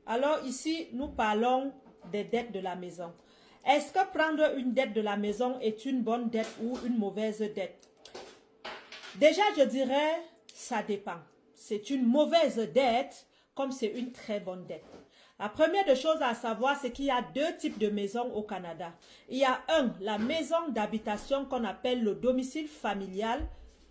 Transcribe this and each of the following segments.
Alors ici, nous parlons des dettes de la maison. Est-ce que prendre une dette de la maison est une bonne dette ou une mauvaise dette? Déjà, je dirais, ça dépend. C'est une mauvaise dette comme c'est une très bonne dette. La première des choses à savoir, c'est qu'il y a deux types de maisons au Canada. Il y a la maison d'habitation qu'on appelle le domicile familial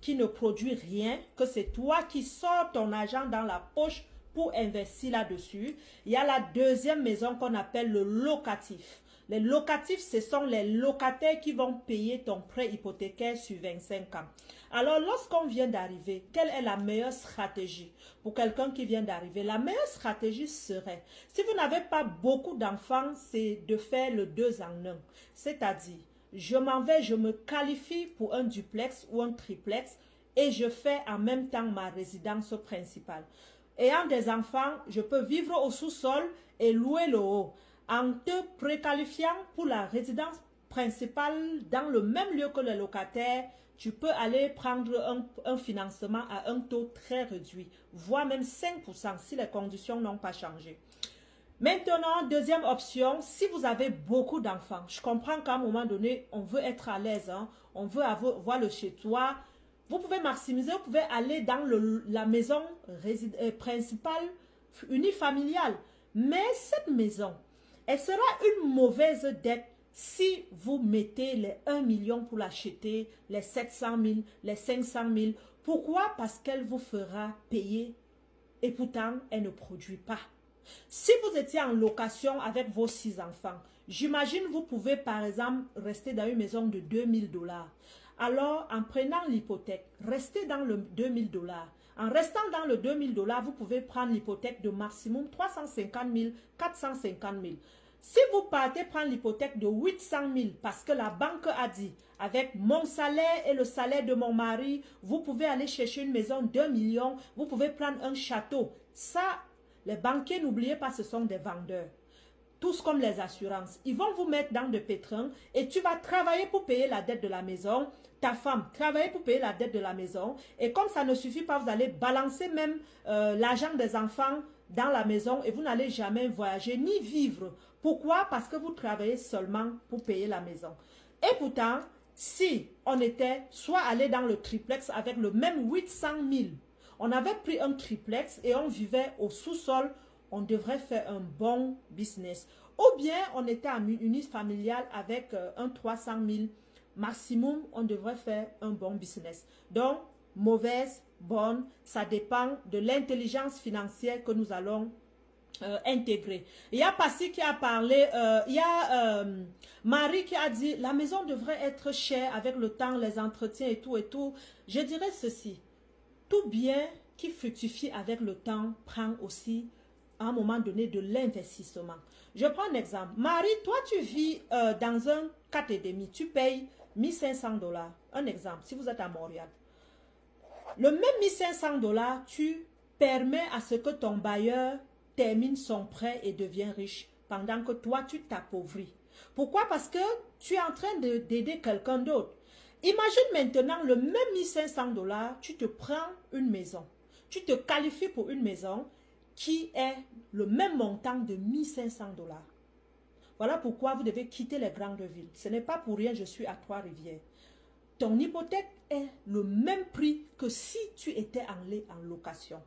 qui ne produit rien, que c'est toi qui sors ton argent dans la poche pour investir là-dessus. Il y a la deuxième maison qu'on appelle le locatif. Les locatifs, ce sont les locataires qui vont payer ton prêt hypothécaire sur 25 ans. Alors, lorsqu'on vient d'arriver, quelle est la meilleure stratégie pour quelqu'un qui vient d'arriver? La meilleure stratégie serait, si vous n'avez pas beaucoup d'enfants, c'est de faire le 2 en 1. C'est-à-dire, je m'en vais, je me qualifie pour un duplex ou un triplex et je fais en même temps ma résidence principale. Ayant des enfants, je peux vivre au sous-sol et louer le haut. En te préqualifiant pour la résidence principale dans le même lieu que le locataire, tu peux aller prendre un financement à un taux très réduit, voire même 5% si les conditions n'ont pas changé. Maintenant, deuxième option, si vous avez beaucoup d'enfants, je comprends qu'à un moment donné, on veut être à l'aise, hein, on veut voir le chez-toi. Vous pouvez maximiser, vous pouvez aller dans la maison principale unifamiliale. Mais cette maison, elle sera une mauvaise dette si vous mettez les 1 million pour l'acheter, les 700 000, les 500 000. Pourquoi? Parce qu'elle vous fera payer et pourtant, elle ne produit pas. Si vous étiez en location avec vos 6 enfants, j'imagine vous pouvez par exemple rester dans une maison de 2000 $. Alors, en prenant l'hypothèque, restez dans le 2000 $. En restant dans le 2000 $, vous pouvez prendre l'hypothèque de maximum 350 000, 450 000. Si vous partez prendre l'hypothèque de 800 000 parce que la banque a dit, avec mon salaire et le salaire de mon mari, vous pouvez aller chercher une maison d'1 million, vous pouvez prendre un château. Ça, les banquiers, n'oubliez pas, ce sont des vendeurs. Tous comme les assurances. Ils vont vous mettre dans des pétrins et tu vas travailler pour payer la dette de la maison. Ta femme travailler pour payer la dette de la maison. Et comme ça ne suffit pas, vous allez balancer même l'argent des enfants dans la maison et vous n'allez jamais voyager ni vivre. Pourquoi? Parce que vous travaillez seulement pour payer la maison. Et pourtant, si on était soit allé dans le triplex avec le même 800 000, on avait pris un triplex et on vivait au sous-sol, on devrait faire un bon business. Ou bien, on était en unifamilial avec un 300 000 maximum, on devrait faire un bon business. Donc, mauvaise, bonne, ça dépend de l'intelligence financière que nous allons intégrer. Il y a Passy qui a parlé, il y a Marie qui a dit, la maison devrait être chère avec le temps, les entretiens et tout et tout. Je dirais ceci, tout bien qui fructifie avec le temps prend aussi à un moment donné de l'investissement. Je prends un exemple. Marie, toi tu vis dans un 4,5, tu payes 1500 $. Un exemple, si vous êtes à Montréal. Le même 1500 $, tu permets à ce que ton bailleur termine son prêt et devient riche pendant que toi tu t'appauvris. Pourquoi? Parce que tu es en train d'aider quelqu'un d'autre. Imagine maintenant le même 1500 $, tu te prends une maison. Tu te qualifies pour une maison qui est le même montant de 1500 $. Voilà pourquoi vous devez quitter les grandes villes. Ce n'est pas pour rien, je suis à Trois-Rivières. Ton hypothèque est le même prix que si tu étais en location.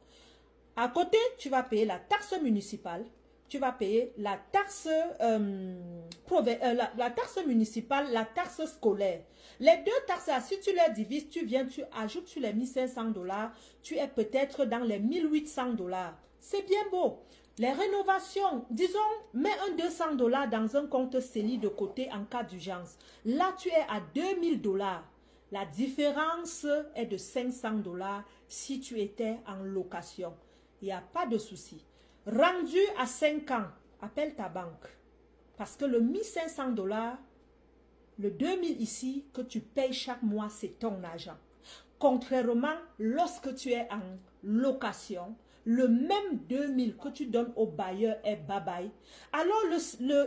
À côté, tu vas payer la taxe municipale, tu vas payer la taxe, la taxe municipale, la taxe scolaire. Les deux taxes, si tu les divises, tu ajoutes sur les 1500 $, tu es peut-être dans les 1800 $. C'est bien beau. Les rénovations, disons, mets un 200 $ dans un compte CELI de côté en cas d'urgence. Là, tu es à 2000 $. La différence est de 500 $ si tu étais en location. Il n'y a pas de souci. Rendu à 5 ans, appelle ta banque. Parce que le 1500 $, le 2000 ici, que tu payes chaque mois, c'est ton argent. Contrairement, lorsque tu es en location, le même 2000 que tu donnes au bailleur est bye-bye. Alors,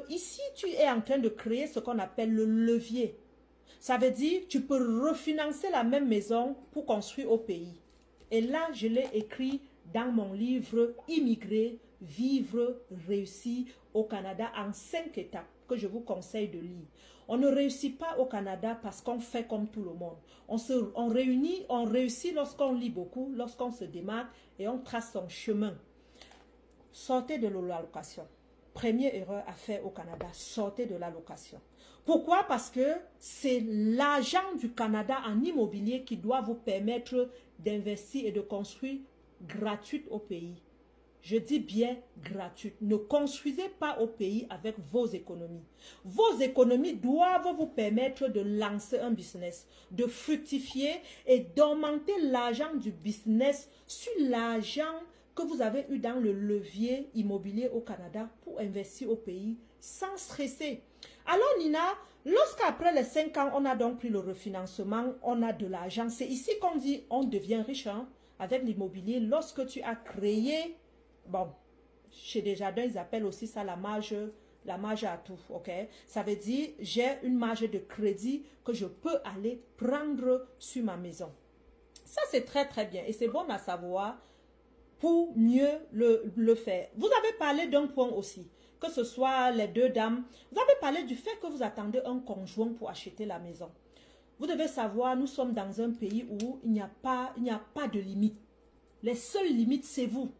ici, tu es en train de créer ce qu'on appelle le levier. Ça veut dire tu peux refinancer la même maison pour construire au pays. Et là, je l'ai écrit dans mon livre « Immigrer vivre réussi au Canada en 5 étapes que je vous conseille de lire. On ne réussit pas au Canada parce qu'on fait comme tout le monde. On réussit lorsqu'on lit beaucoup, lorsqu'on se démarque et on trace son chemin. Sortez de l'allocation. Première erreur à faire au Canada, sortez de l'allocation. Pourquoi? Parce que c'est l'argent du Canada en immobilier qui doit vous permettre d'investir et de construire gratuit au pays. Je dis bien gratuite. Ne construisez pas au pays avec vos économies. Vos économies doivent vous permettre de lancer un business, de fructifier et d'augmenter l'argent du business sur l'argent que vous avez eu dans le levier immobilier au Canada pour investir au pays sans stresser. Alors Nina, lorsqu'après les 5 ans, on a donc pris le refinancement, on a de l'argent. C'est ici qu'on dit on devient riche hein, avec l'immobilier. Lorsque tu as créé... Bon, chez Desjardins, ils appellent aussi ça la marge à tout, ok? Ça veut dire, j'ai une marge de crédit que je peux aller prendre sur ma maison. Ça, c'est très, très bien et c'est bon à savoir pour mieux le faire. Vous avez parlé d'un point aussi, que ce soit les deux dames. Vous avez parlé du fait que vous attendez un conjoint pour acheter la maison. Vous devez savoir, nous sommes dans un pays où il n'y a pas de limite. Les seules limites, c'est vous.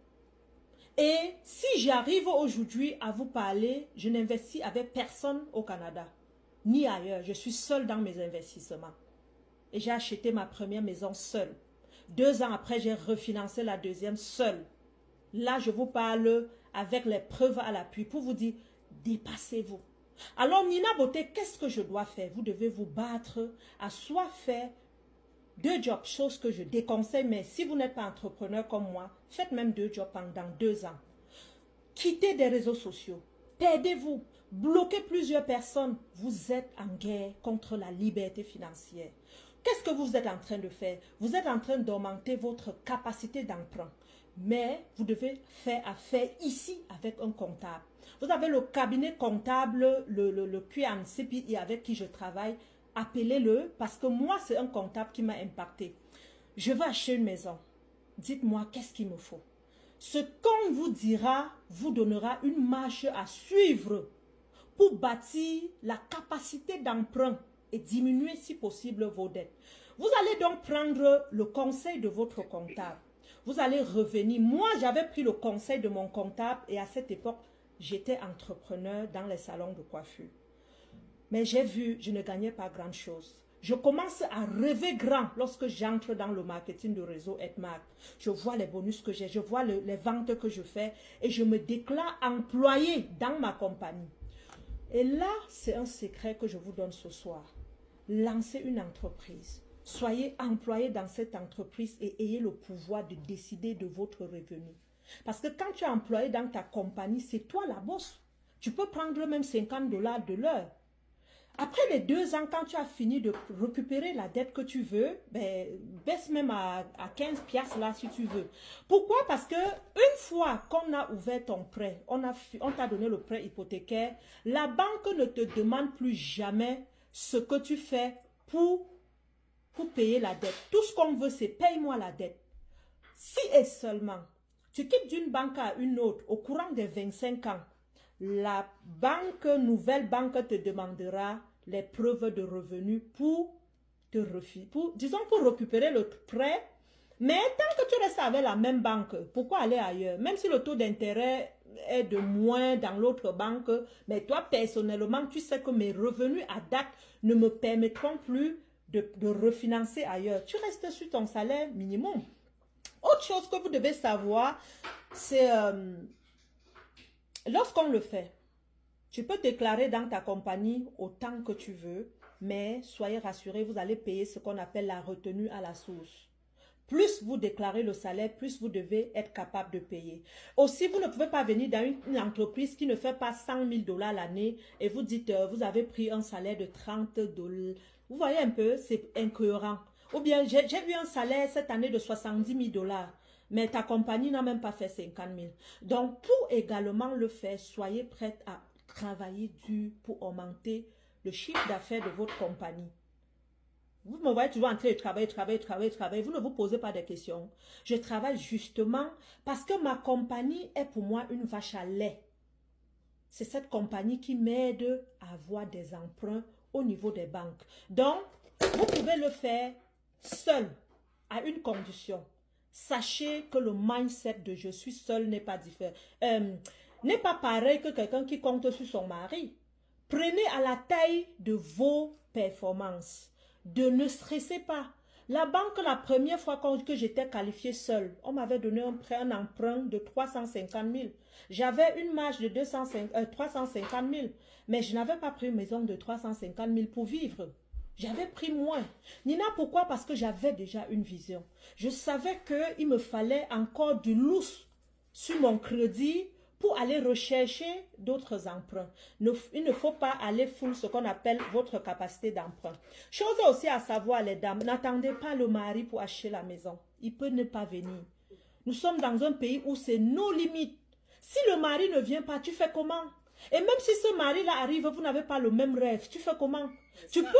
Et si j'arrive aujourd'hui à vous parler, je n'investis avec personne au Canada, ni ailleurs. Je suis seule dans mes investissements. Et j'ai acheté ma première maison seule. 2 ans après, j'ai refinancé la deuxième seule. Là, je vous parle avec les preuves à l'appui pour vous dire, dépassez-vous. Alors, Nina Beauté, qu'est-ce que je dois faire? Vous devez vous battre à soit faire 2 jobs, chose que je déconseille, mais si vous n'êtes pas entrepreneur comme moi, faites même 2 jobs pendant 2 ans. Quittez des réseaux sociaux, perdez-vous, bloquez plusieurs personnes. Vous êtes en guerre contre la liberté financière. Qu'est-ce que vous êtes en train de faire? Vous êtes en train d'augmenter votre capacité d'emprunt. Mais vous devez faire affaire ici avec un comptable. Vous avez le cabinet comptable, le QNCPI avec qui je travaille. Appelez-le parce que moi, c'est un comptable qui m'a impacté. Je veux acheter une maison. Dites-moi, qu'est-ce qu'il me faut? Ce qu'on vous dira vous donnera une marche à suivre pour bâtir la capacité d'emprunt et diminuer si possible vos dettes. Vous allez donc prendre le conseil de votre comptable. Vous allez revenir. Moi, j'avais pris le conseil de mon comptable et à cette époque, j'étais entrepreneur dans les salons de coiffure. Mais j'ai vu, je ne gagnais pas grand-chose. Je commence à rêver grand lorsque j'entre dans le marketing du réseau Edmark. Je vois les bonus que j'ai, je vois les ventes que je fais et je me déclare employé dans ma compagnie. Et là, c'est un secret que je vous donne ce soir. Lancez une entreprise. Soyez employé dans cette entreprise et ayez le pouvoir de décider de votre revenu. Parce que quand tu es employé dans ta compagnie, c'est toi la boss. Tu peux prendre même 50 $ de l'heure. Après les 2 ans, quand tu as fini de récupérer la dette que tu veux, ben, baisse même à 15 piastres là si tu veux. Pourquoi? Parce que une fois qu'on a ouvert ton prêt, on t'a donné le prêt hypothécaire, la banque ne te demande plus jamais ce que tu fais pour payer la dette. Tout ce qu'on veut, c'est paye-moi la dette. Si et seulement tu quittes d'une banque à une autre au courant des 25 ans, la nouvelle banque te demandera les preuves de revenus pour récupérer le prêt. Mais tant que tu restes avec la même banque, pourquoi aller ailleurs? Même si le taux d'intérêt est de moins dans l'autre banque, mais toi personnellement, tu sais que mes revenus à date ne me permettront plus de refinancer ailleurs. Tu restes sur ton salaire minimum. Autre chose que vous devez savoir, c'est... lorsqu'on le fait, tu peux déclarer dans ta compagnie autant que tu veux, mais soyez rassurés, vous allez payer ce qu'on appelle la retenue à la source. Plus vous déclarez le salaire, plus vous devez être capable de payer. Aussi, vous ne pouvez pas venir dans une entreprise qui ne fait pas 100 000 $ l'année et vous dites, vous avez pris un salaire de 30 $. Vous voyez un peu, c'est incohérent. Ou bien, j'ai eu un salaire cette année de 70 000 $. Mais ta compagnie n'a même pas fait 50 000. Donc, pour également le faire, soyez prête à travailler dur pour augmenter le chiffre d'affaires de votre compagnie. Vous me voyez toujours en train de travailler. Vous ne vous posez pas de questions. Je travaille justement parce que ma compagnie est pour moi une vache à lait. C'est cette compagnie qui m'aide à avoir des emprunts au niveau des banques. Donc, vous pouvez le faire seul, à une condition. Sachez que le mindset de je suis seul n'est pas différent. N'est pas pareil que quelqu'un qui compte sur son mari. Prenez à la taille de vos performances. Ne stressez pas. La banque, la première fois que j'étais qualifiée seule, on m'avait donné un emprunt de 350 000. J'avais une marge de 350 000, mais je n'avais pas pris une maison de 350 000 pour vivre. J'avais pris moins. Nina, pourquoi? Parce que j'avais déjà une vision. Je savais qu'il me fallait encore du lousse sur mon crédit pour aller rechercher d'autres emprunts. Il ne faut pas aller full ce qu'on appelle votre capacité d'emprunt. Chose aussi à savoir, les dames, n'attendez pas le mari pour acheter la maison. Il peut ne pas venir. Nous sommes dans un pays où c'est nos limites. Si le mari ne vient pas, tu fais comment? Et même si ce mari-là arrive, vous n'avez pas le même rêve, tu fais comment? Tu peux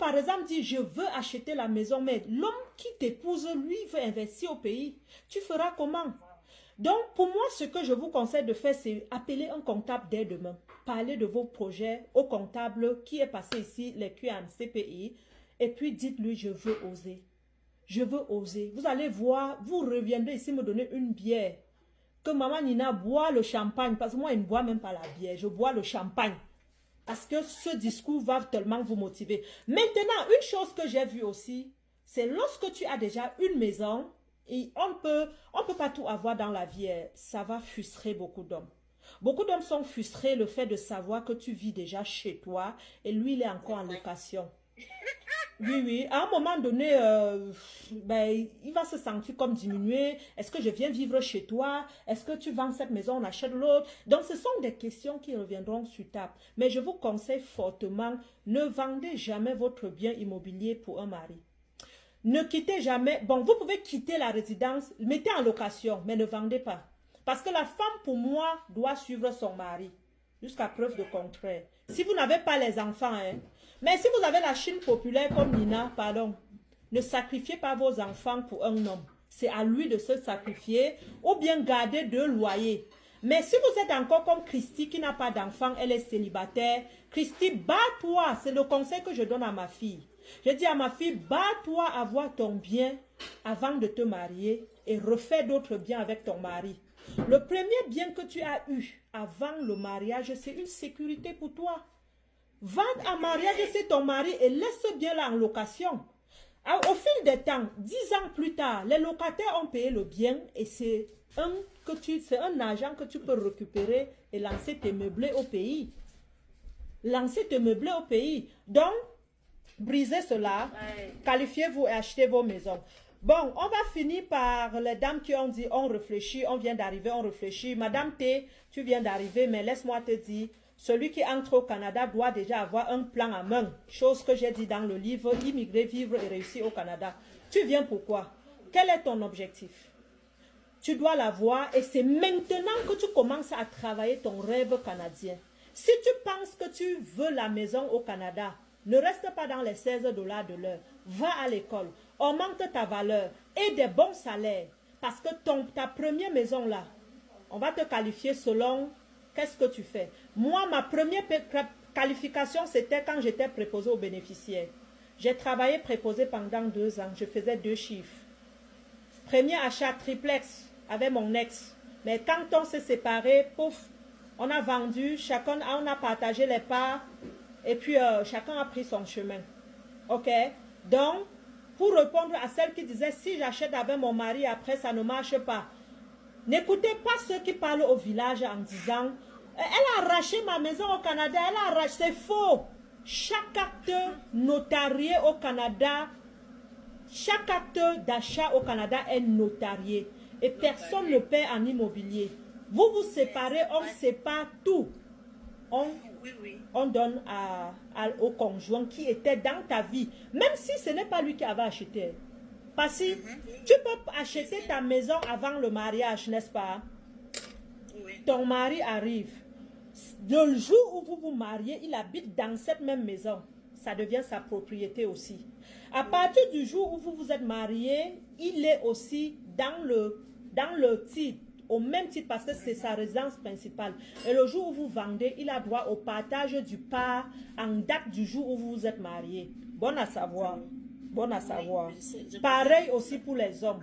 par exemple dire, je veux acheter la maison, mais l'homme qui t'épouse, lui, veut investir au pays. Tu feras comment? Donc, pour moi, ce que je vous conseille de faire, c'est appeler un comptable dès demain. Parler de vos projets au comptable qui est passé ici, les QAN, CPI, et puis dites-lui, je veux oser. Je veux oser. Vous allez voir, vous reviendrez ici me donner une bière. Que maman Nina boit le champagne, parce que moi, elle ne boit même pas la bière, je bois le champagne. Parce que ce discours va tellement vous motiver. Maintenant, une chose que j'ai vue aussi, c'est lorsque tu as déjà une maison, et on peut pas tout avoir dans la vie, ça va frustrer beaucoup d'hommes. Beaucoup d'hommes sont frustrés le fait de savoir que tu vis déjà chez toi, et lui, il est encore en location. Oui, à un moment donné, il va se sentir comme diminué. Est-ce que je viens vivre chez toi? Est-ce que tu vends cette maison, on achète l'autre? Donc, ce sont des questions qui reviendront sur table. Mais je vous conseille fortement, ne vendez jamais votre bien immobilier pour un mari. Ne quittez jamais. Bon, vous pouvez quitter la résidence, mettez en location, mais ne vendez pas. Parce que la femme, pour moi, doit suivre son mari. Jusqu'à preuve de contraire. Si vous n'avez pas les enfants, mais si vous avez la Chine populaire comme Nina, pardon, ne sacrifiez pas vos enfants pour un homme. C'est à lui de se sacrifier ou bien garder 2 loyers. Mais si vous êtes encore comme Christy qui n'a pas d'enfant, elle est célibataire, Christy, bats-toi. C'est le conseil que je donne à ma fille. Je dis à ma fille, bats-toi à avoir ton bien avant de te marier et refais d'autres biens avec ton mari. Le premier bien que tu as eu avant le mariage, c'est une sécurité pour toi. Va en mariage, c'est ton mari et laisse ce bien-là en location. Au fil des temps, 10 ans plus tard, les locataires ont payé le bien et c'est un argent que tu peux récupérer et lancer tes meublés au pays. Lancer tes meublés au pays. Donc, brisez cela, qualifiez-vous et achetez vos maisons. Bon, on va finir par les dames qui ont dit, on réfléchit, on vient d'arriver, on réfléchit. Madame T, tu viens d'arriver, mais laisse-moi te dire, celui qui entre au Canada doit déjà avoir un plan en main. Chose que j'ai dit dans le livre, Immigrer, vivre et réussir au Canada. Tu viens pourquoi? Quel est ton objectif? Tu dois l'avoir et c'est maintenant que tu commences à travailler ton rêve canadien. Si tu penses que tu veux la maison au Canada, ne reste pas dans les 16 $ de l'heure. Va à l'école, augmente ta valeur et des bons salaires. Parce que ta première maison là, on va te qualifier selon qu'est-ce que tu fais. Moi, ma première qualification, c'était quand j'étais préposé aux bénéficiaires. J'ai travaillé préposé pendant 2 ans. Je faisais 2 chiffres. Premier achat triplex avec mon ex. Mais quand on s'est séparés, pouf, on a vendu, on a partagé les parts. Et puis, chacun a pris son chemin. OK? Donc, pour répondre à celle qui disait, si j'achète avec mon mari, après, ça ne marche pas. N'écoutez pas ceux qui parlent au village en disant, elle a arraché ma maison au Canada, elle a arraché. C'est faux. Chaque acte notarié au Canada, chaque acte d'achat au Canada est notarié. Et personne ne paie en immobilier. Vous vous séparez, on sépare tout. On donne au conjoint qui était dans ta vie. Même si ce n'est pas lui qui avait acheté. Parce que tu peux acheter ta maison avant le mariage, n'est-ce pas? Ton mari arrive. Le jour où vous vous mariez, il habite dans cette même maison. Ça devient sa propriété aussi. À partir du jour où vous vous êtes marié, il est aussi dans le titre, au même titre parce que c'est sa résidence principale. Et le jour où vous vendez, il a droit au partage du part en date du jour où vous vous êtes marié. Bon à savoir. Bon à savoir. Pareil aussi pour les hommes.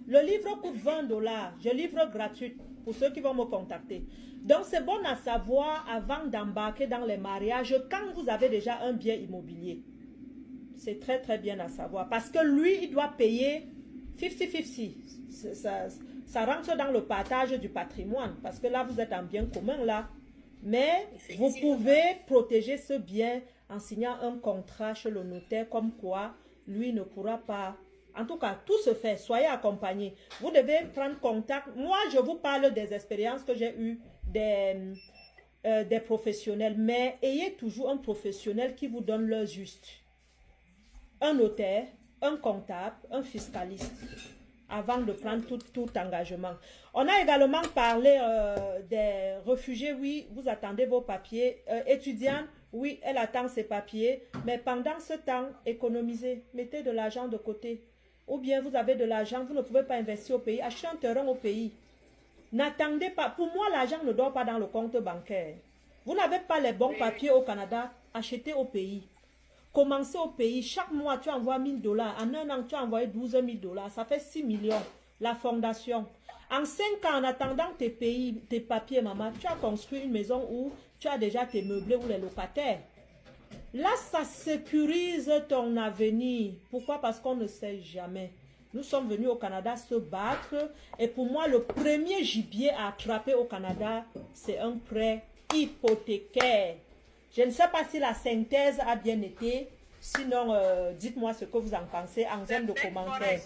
Le livre coûte 20 $. Je livre gratuit pour ceux qui vont me contacter. Donc, c'est bon à savoir avant d'embarquer dans les mariages quand vous avez déjà un bien immobilier. C'est très, très bien à savoir. Parce que lui, il doit payer 50-50. Ça rentre dans le partage du patrimoine. Parce que là, vous êtes en bien commun, là. Mais vous pouvez protéger ce bien en signant un contrat chez le notaire comme quoi lui ne pourra pas. En tout cas, tout se fait. Soyez accompagnés. Vous devez prendre contact. Moi, je vous parle des expériences que j'ai eues des professionnels. Mais ayez toujours un professionnel qui vous donne l'heure juste. Un notaire, un comptable, un fiscaliste. Avant de prendre tout engagement. On a également parlé des réfugiés. Oui, vous attendez vos papiers. Étudiante, oui, elle attend ses papiers. Mais pendant ce temps, économisez. Mettez de l'argent de côté. Ou bien vous avez de l'argent, vous ne pouvez pas investir au pays. Achetez un terrain au pays. N'attendez pas. Pour moi, l'argent ne dort pas dans le compte bancaire. Vous n'avez pas les bons papiers au Canada. Achetez au pays. Commencez au pays. Chaque mois, tu envoies 1 000 $. En un an, tu as envoyé 12 000 $. Ça fait 6 millions. La fondation. En 5 ans, en attendant tes papiers, maman, tu as construit une maison où tu as déjà tes meublés ou les locataires. Là, ça sécurise ton avenir. Pourquoi? Parce qu'on ne sait jamais. Nous sommes venus au Canada se battre. Et pour moi, le premier gibier à attraper au Canada, c'est un prêt hypothécaire. Je ne sais pas si la synthèse a bien été. Sinon, dites-moi ce que vous en pensez en zone de commentaires.